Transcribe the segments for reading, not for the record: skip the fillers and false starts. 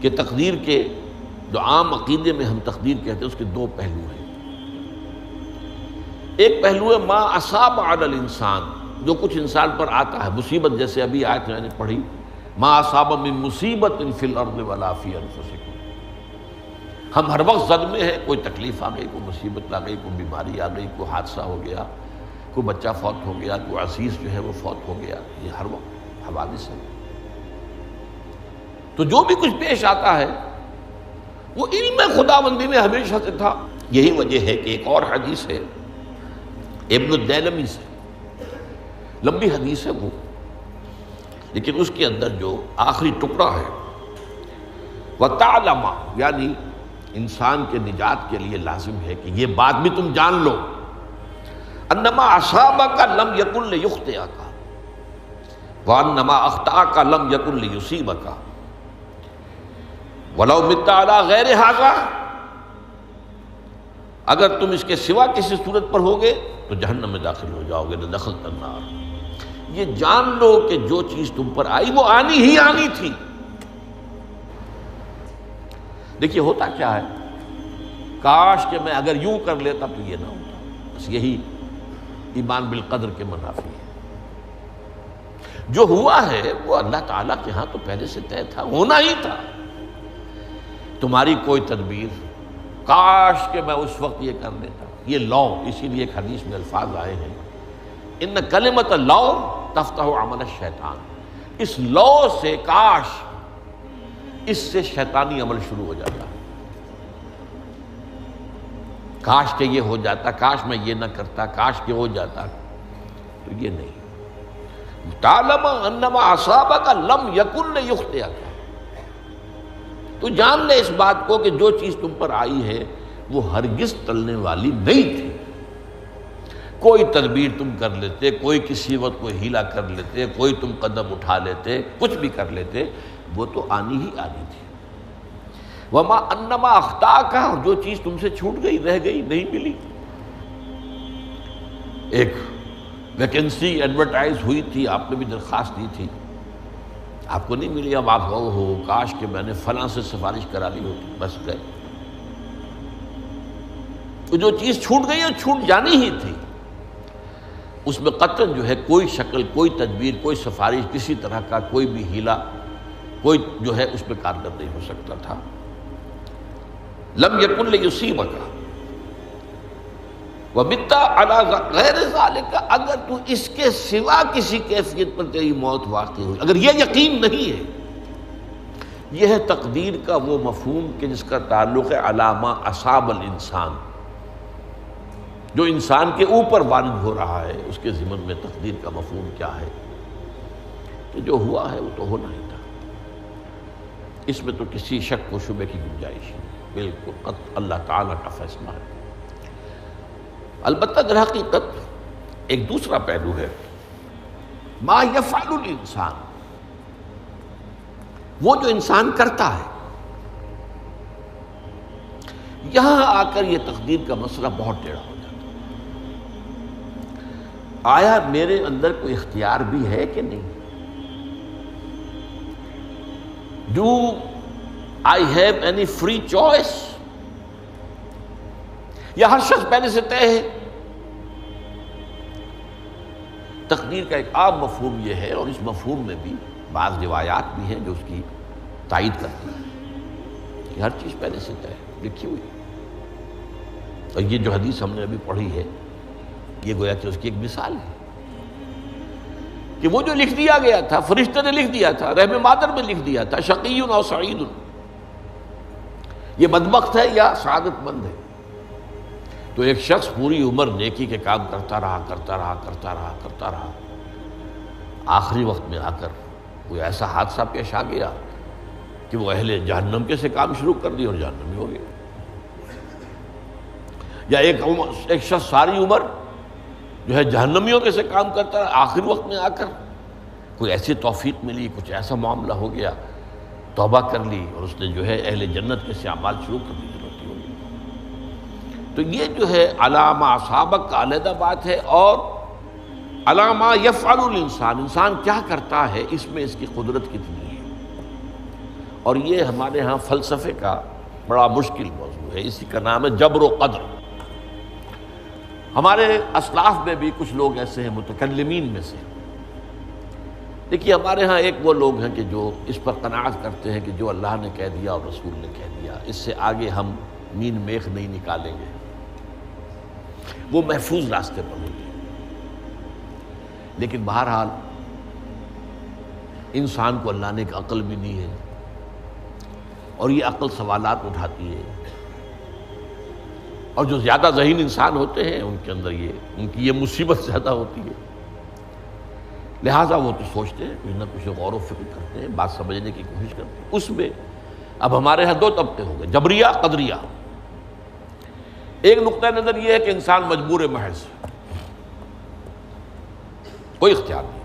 کہ تقدیر کے جو عام عقیدے میں ہم تقدیر کہتے ہیں اس کے دو پہلو ہیں۔ ایک پہلو ہے ما اصاب علی الانسان، جو کچھ انسان پر آتا ہے مصیبت، جیسے ابھی آیت میں نے پڑھی ما اصاب من مصیبت فی الارض ولا فی انفسکم۔ ہم ہر وقت صدمے ہیں، کوئی تکلیف آ گئی، کوئی مصیبت آ گئی، کوئی بیماری آ گئی، کوئی حادثہ ہو گیا، کوئی بچہ فوت ہو گیا، کوئی عزیز جو ہے وہ فوت ہو گیا، یہ ہر وقت حوادث ہے۔ تو جو بھی کچھ پیش آتا ہے وہ علم خداوندی میں ہمیشہ سے تھا۔ یہی وجہ ہے کہ ایک اور حدیث ہے ابن الدیلمی سے، لمبی حدیث ہے وہ، لیکن اس کے اندر جو آخری ٹکڑا ہے وَتَعْلَمَ، یعنی انسان کے نجات کے لیے لازم ہے کہ یہ بات بھی تم جان لو انما اصابک لم یکن لیخطئک وانما اخطأک لم یکن لیصیبک ولو مت علی غیر ھذا، اگر تم اس کے سوا کسی صورت پر ہوگے تو جہنم میں داخل ہو جاؤ گے، دخلت النار۔ یہ جان لو کہ جو چیز تم پر آئی وہ آنی ہی آنی تھی۔ دیکھیے ہوتا کیا ہے، کاش کہ میں اگر یوں کر لیتا تو یہ نہ ہوتا، بس یہی ایمان بالقدر کے منافی ہے۔ جو ہوا ہے وہ اللہ تعالیٰ کے ہاں تو پہلے سے طے تھا، ہونا ہی تھا۔ تمہاری کوئی تدبیر، کاش کہ میں اس وقت یہ کر لیتا، یہ لو، اسی لیے ایک حدیث میں الفاظ آئے ہیں ان کلمۃ لو تفتح عمل الشیطان، اس لو سے، کاش، اس سے شیطانی عمل شروع ہو جاتا ہے۔ کاش کہ یہ ہو جاتا، کاش میں یہ نہ کرتا، کاش کہ ہو جاتا، تو یہ نہیں۔ تعلم انما اصابک لم یکن لیخطئک، تو جان لے اس بات کو کہ جو چیز تم پر آئی ہے وہ ہرگز ٹلنے والی نہیں تھی۔ کوئی تدبیر تم کر لیتے، کوئی کسی وقت کوئی ہیلا کر لیتے، کوئی تم قدم اٹھا لیتے، کچھ بھی کر لیتے، وہ تو آنی ہی آنی تھی۔ وما انما اخطاک، جو چیز تم سے چھوٹ گئی، رہ گئی، نہیں ملی۔ ایک ویکنسی ایڈورٹائز ہوئی تھی، آپ نے بھی درخواست دی تھی، آپ کو نہیں ملی، اب آپ ہو کاش کہ میں نے فلاں سے سفارش کرا لی ہوتی، بس گئے۔ تو جو چیز چھوٹ گئی وہ چھوٹ جانی ہی تھی، اس میں قطعاً جو ہے کوئی شکل، کوئی تدبیر، کوئی سفارش، کسی طرح کا کوئی بھی ہیلا، کوئی جو ہے اس میں کارگر نہیں ہو سکتا تھا۔ لم یکن لیصیبک ومت علی غیر ذالک، اگر تو اس کے سوا کسی کیفیت پر تیری موت واقع ہوئی، اگر یہ یقین نہیں ہے، یہ ہے تقدیر کا وہ مفہوم کہ جس کا تعلق ہے علی ما اصاب الانسان، جو انسان کے اوپر وارد ہو رہا ہے، اس کے ضمن میں تقدیر کا مفہوم کیا ہے، کہ جو ہوا ہے وہ تو ہونا ہی تھا، اس میں تو کسی شک و شبہ کی گنجائش نہیں، بالکل قطع اللہ تعالیٰ کا فیصلہ ہے۔ البتہ در حقیقت ایک دوسرا پہلو ہے، ما یفعل الانسان، وہ جو انسان کرتا ہے۔ یہاں آ کر یہ تقدیر کا مسئلہ بہت ٹیڑھا ہو جاتا ہے۔ آیا میرے اندر کوئی اختیار بھی ہے کہ نہیں؟ Do I have any free choice? یا ہر شخص پہلے سے طے ہے؟ تقدیر کا ایک عام مفہوم یہ ہے، اور اس مفہوم میں بھی بعض روایات بھی ہیں جو اس کی تائید کرتی ہیں کہ ہر چیز پہلے سے طے ہے، لکھی ہوئی۔ اور یہ جو حدیث ہم نے ابھی پڑھی ہے، یہ گویا کہ اس کی ایک مثال ہے کہ وہ جو لکھ دیا گیا تھا، فرشتے نے لکھ دیا تھا، رحم مادر میں لکھ دیا تھا، شقی او سعید، یہ بدبخت ہے یا سعادت مند ہے۔ تو ایک شخص پوری عمر نیکی کے کام کرتا رہا، آخری وقت میں آ کر کوئی ایسا حادثہ پیش آ گیا کہ وہ اہل جہنم کے سے کام شروع کر دی اور جہنمی ہو گیا۔ یا ایک شخص ساری عمر جو ہے جہنمیوں کے سے کام کرتا رہا، آخری وقت میں آ کر کوئی ایسی توفیق ملی، کچھ ایسا معاملہ ہو گیا، توبہ کر لی اور اس نے جو ہے اہل جنت کے سے اعمال شروع کر دی، جنتی ہو گئی۔ تو یہ جو ہے علامہ اصابک کا علیحدہ بات ہے، اور علامہ یفعل الانسان، انسان کیا کرتا ہے، اس میں اس کی قدرت کتنی ہے، اور یہ ہمارے ہاں فلسفے کا بڑا مشکل موضوع ہے، اسی کا نام ہے جبر و قدر۔ ہمارے اسلاف میں بھی کچھ لوگ ایسے ہیں متکلمین میں سے، دیکھیے ہمارے ہاں ایک وہ لوگ ہیں کہ جو اس پر قناعت کرتے ہیں کہ جو اللہ نے کہہ دیا اور رسول نے کہہ دیا، اس سے آگے ہم مین میخ نہیں نکالیں گے، وہ محفوظ راستے پر ہوں گے۔ لیکن بہرحال انسان کو اللہ نے ایک عقل بھی دی ہے، اور یہ عقل سوالات اٹھاتی ہے، اور جو زیادہ ذہین انسان ہوتے ہیں ان کے اندر ان کی یہ مصیبت زیادہ ہوتی ہے، لہٰذا وہ تو سوچتے ہیں، کچھ نہ کچھ غور و فکر کرتے ہیں، بات سمجھنے کی کوشش کرتے ہیں۔ اس میں اب ہمارے ہاں دو طبقے ہو گئے، جبریہ قدریہ۔ ایک نقطہ نظر یہ ہے کہ انسان مجبور محض، کوئی اختیار نہیں،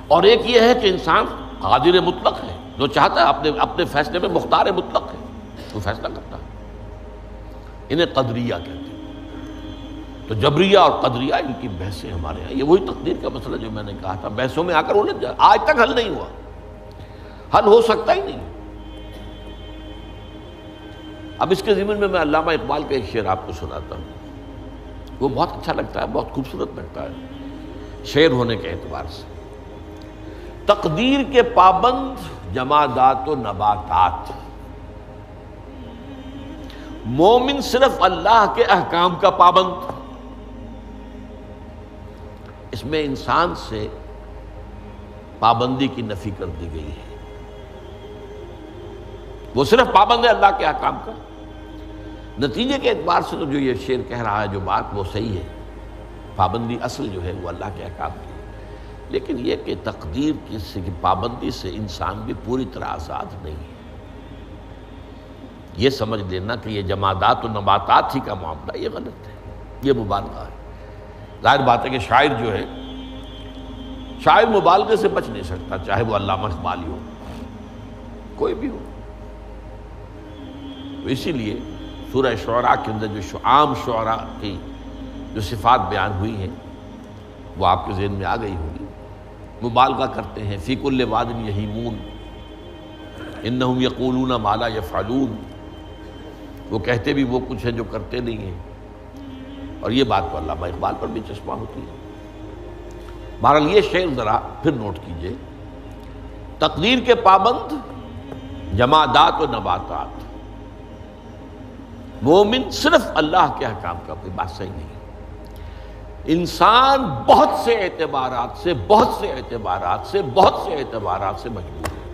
اور ایک یہ ہے کہ انسان قادر مطلق ہے، جو چاہتا ہے اپنے فیصلے میں مختار مطلق ہے، وہ فیصلہ کرتا ہے۔ انہیں قدریہ کہتے ہیں۔ تو جبریہ اور قدریہ ان کی بحثیں ہمارے یہاں، یہ وہی تقدیر کا مسئلہ جو میں نے کہا تھا، بحثوں میں آ کر الجھ جائے، آج تک حل نہیں ہوا، حل ہو سکتا ہی نہیں۔ اب اس کے ضمن میں علامہ اقبال کا ایک شعر آپ کو سناتا ہوں، وہ بہت اچھا لگتا ہے، بہت خوبصورت لگتا ہے شعر ہونے کے اعتبار سے۔ تقدیر کے پابند جمادات و نباتات، مومن صرف اللہ کے احکام کا پابند۔ اس میں انسان سے پابندی کی نفی کر دی گئی ہے، وہ صرف پابند ہے اللہ کے احکام کا۔ نتیجے کے اعتبار سے تو جو یہ شعر کہہ رہا ہے جو بات، وہ صحیح ہے، پابندی اصل جو ہے وہ اللہ کے احکام کی، لیکن یہ کہ تقدیر کی پابندی سے انسان بھی پوری طرح آزاد نہیں ہے۔ یہ سمجھ لینا کہ یہ جمادات و نباتات ہی کا معاملہ، یہ غلط ہے، یہ مبالغہ ہے۔ ظاہر بات ہے کہ شاعر جو ہے، شاعر مبالغے سے بچ نہیں سکتا، چاہے وہ علامہ اقبال ہو، کوئی بھی ہو۔ تو اسی لیے سورہ شعراء کے اندر جو عام شعراء کی جو صفات بیان ہوئی ہیں وہ آپ کے ذہن میں آ گئی ہوگی۔ مبالغہ کرتے ہیں، فی کل واد یہیمون انہم یقولون ما لا یفعلون، وہ کہتے بھی وہ کچھ ہے جو کرتے نہیں ہیں، اور یہ بات تو علامہ اقبال پر بھی چشمہ ہوتی ہے۔ بہرحال یہ شعر ذرا پھر نوٹ کیجئے، تقدیر کے پابند جمادات و نباتات، مومن صرف اللہ کے احکام کا، کوئی بات صحیح نہیں۔ انسان بہت سے اعتبارات سے مجبور ہے۔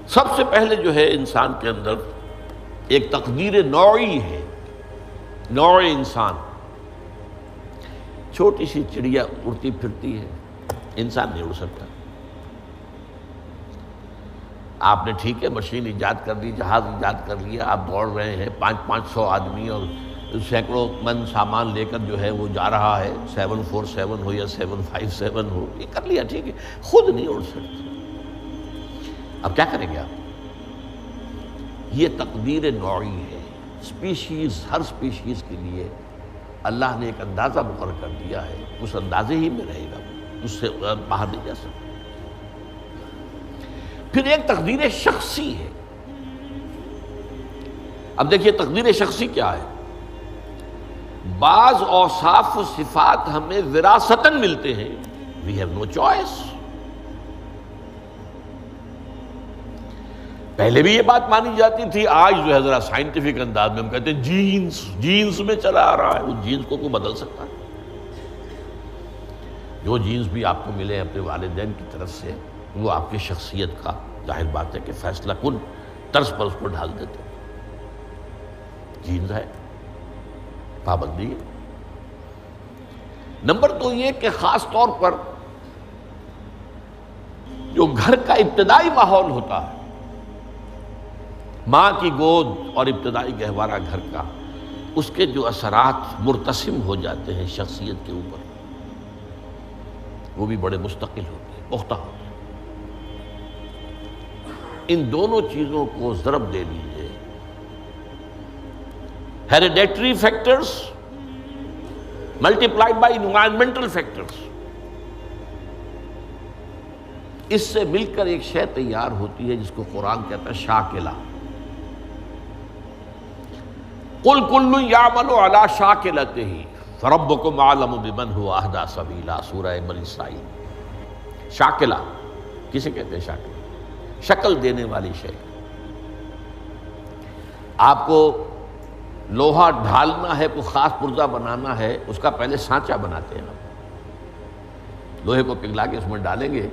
سب سے پہلے جو ہے انسان کے اندر ایک تقدیر نوعی ہے، نوع انسان۔ چھوٹی سی چڑیا اڑتی پھرتی ہے، انسان نہیں اڑ سکتا۔ آپ نے ٹھیک ہے مشین ایجاد کر دی، جہاز ایجاد کر لیا، آپ دوڑ رہے ہیں، 500 آدمی اور سینکڑوں من سامان لے کر جو ہے وہ جا رہا ہے، 747 ہو یا 757 ہو، یہ کر لیا ٹھیک ہے، خود نہیں اڑ سکتے۔ اب کیا کریں گے آپ؟ یہ تقدیر نوعی ہے، سپیشیز، ہر سپیشیز کے لیے اللہ نے ایک اندازہ مقرر کر دیا ہے، اس اندازے ہی میں رہے گا، اس سے باہر نہیں جا سکتا۔ پھر ایک تقدیر شخصی ہے۔ اب دیکھیے تقدیر شخصی کیا ہے؟ بعض اوصاف و صفات ہمیں وراثتاً ملتے ہیں، we have no choice۔ پہلے بھی یہ بات مانی جاتی تھی، آج جو ہے ذرا سائنٹیفک انداز میں ہم کہتے ہیں جینز میں چلا آ رہا ہے۔ وہ جینز کو کوئی بدل سکتا ہے؟ جو جینز بھی آپ کو ملے اپنے والدین کی طرف سے، وہ آپ کی شخصیت کا ظاہر بات ہے کہ فیصلہ کن طرز پر اس کو ڈھال دیتے ہیں۔ جینز ہے، پابندی ہے۔ نمبر 2 یہ کہ خاص طور پر جو گھر کا ابتدائی ماحول ہوتا ہے، ماں کی گود اور ابتدائی گہوارہ گھر کا، اس کے جو اثرات مرتسم ہو جاتے ہیں شخصیت کے اوپر، وہ بھی بڑے مستقل ہوتے ہیں، پختہ ہوتے ہیں۔ ان دونوں چیزوں کو ضرب دے لیجئے، hereditary factors multiplied by environmental factors, اس سے مل کر ایک شے تیار ہوتی ہے جس کو قرآن کہتا ہے شاکلہ۔ قل کل یعمل علی شاکلتہ فربکم اعلم بمن هو اہدی سبیلا، سورہ بنی اسرائیل۔ شاکلہ کسے کہتے ہیں؟ شاکلہ شکل دینے والی شے۔ آپ کو لوہا ڈھالنا ہے، کوئی خاص پرزہ بنانا ہے، اس کا پہلے سانچہ بناتے ہیں۔ لوہے کو پگھلا کے اس میں ڈالیں گے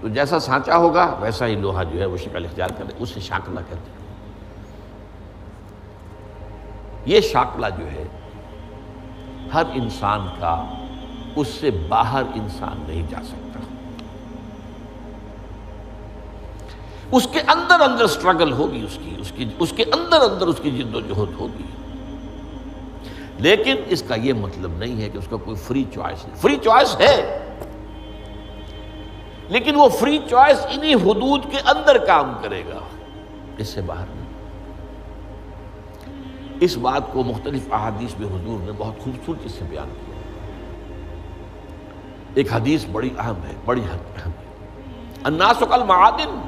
تو جیسا سانچہ ہوگا ویسا ہی لوہا جو ہے وہ شکل اختیار کرے، اسے شاکلہ کہتے ہیں۔ یہ شاکلہ جو ہے ہر انسان کا، اس سے باہر انسان نہیں جا سکتا۔ اس کے اندر اندر سٹرگل ہوگی، اس کے اندر اندر اس کی جد و جہد ہوگی، لیکن اس کا یہ مطلب نہیں ہے کہ اس کا کوئی فری چوائس نہیں۔ فری چوائس ہے، لیکن وہ فری چوائس انہی حدود کے اندر کام کرے گا، اس سے باہر نہیں۔ اس بات کو مختلف احادیث میں حضور نے بہت خوبصورتی سے بیان کیا۔ ایک حدیث بڑی اہم ہے، بڑی اہم ہے۔ الناس کالمعادن،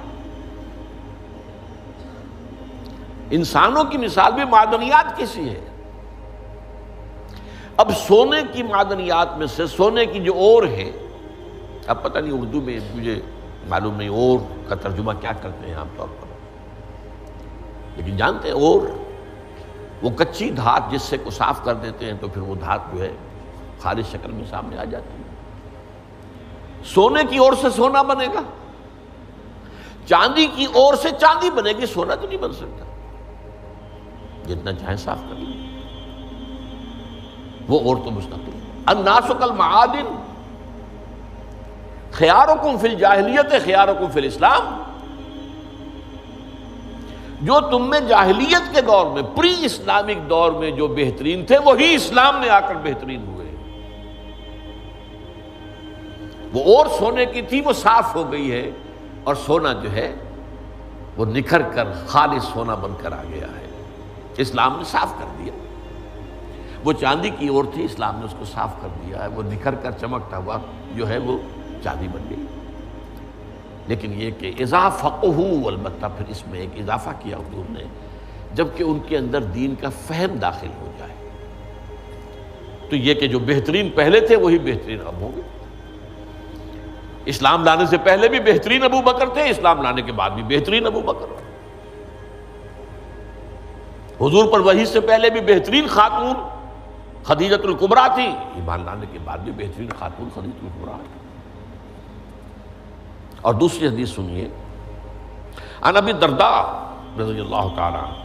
انسانوں کی مثال بھی معدنیات کی سی ہے۔ اب سونے کی معدنیات میں سے سونے کی جو اور ہے، اب پتہ نہیں اردو میں مجھے معلوم نہیں اور کا ترجمہ کیا کرتے ہیں عام طور پر، لیکن جانتے ہیں اور وہ کچی دھات جس سے کو صاف کر دیتے ہیں تو پھر وہ دھات جو ہے خالص شکل میں سامنے آ جاتی ہے۔ سونے کی اور سے سونا بنے گا، چاندی کی اور سے چاندی بنے گی، سونا تو نہیں بن سکتا، جتنا چاہے صاف کر لیں، وہ اور تو مستقل۔ الناس کالمعادن خیارکم فی الجاہلیت خیارکم فی الاسلام، جو تم میں جاہلیت کے دور میں، پری اسلامک دور میں جو بہترین تھے وہی اسلام میں آ کر بہترین ہوئے۔ وہ اور سونے کی تھی وہ صاف ہو گئی ہے، اور سونا جو ہے وہ نکھر کر خالص سونا بن کر آ گیا ہے، اسلام نے صاف کر دیا۔ وہ چاندی کی اور تھی، اسلام نے اس کو صاف کر دیا ہے، وہ نکھر کر چمکتا ہوا جو ہے وہ چاندی بن گئی۔ لیکن یہ کہ اذا فقہوا، البتہ پھر اس میں ایک اضافہ کیا حضور نے، جبکہ ان کے اندر دین کا فہم داخل ہو جائے تو یہ کہ جو بہترین پہلے تھے وہی بہترین اب ہوں گے۔ اسلام لانے سے پہلے بھی بہترین ابو بکر تھے، اسلام لانے کے بعد بھی بہترین ابو بکر۔ حضور پر وحی سے پہلے بھی بہترین خاتون خدیجۃ الکبریٰ تھی، ایمان لانے کے بعد بھی بہترین خاتون خدیجۃ الکبریٰ۔ اور دوسری حدیث سنیے، عن ابی الدرداء رضی اللہ تعالی عنہ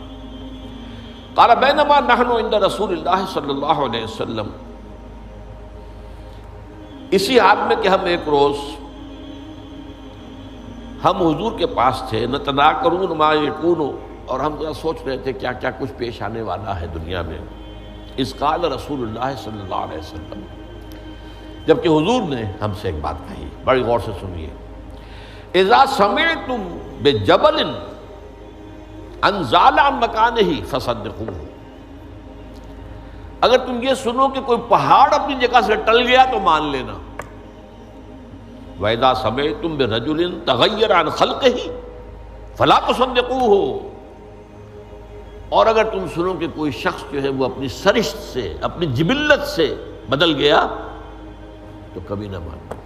قال بینما نحن عند رسول اللہ صلی اللہ علیہ وسلم، اسی حال میں کہ ہم ایک روز ہم حضور کے پاس تھے، نتناکرون ما یکون، اور ہم ذرا سوچ رہے تھے کیا کیا کچھ پیش آنے والا ہے دنیا میں۔ اذ قال رسول اللہ صلی اللہ علیہ وسلم، جبکہ حضور نے ہم سے ایک بات کہی، بڑی غور سے سنیے۔ اذا سمعتم بجبل انزال عن مکانہ فصدقوہ، اگر تم یہ سنو کہ کوئی پہاڑ اپنی جگہ سے ٹل گیا تو مان لینا۔ وَإِذَا سَمِعْتُمْ بِرَجُلٍ تَغَيَّرَ عَنْ خَلْقِهِ فَلَا تُصَدِّقُوهُ، اور اگر تم سنو کہ کوئی شخص جو ہے وہ اپنی سرشت سے، اپنی جبلت سے بدل گیا تو کبھی نہ مانو۔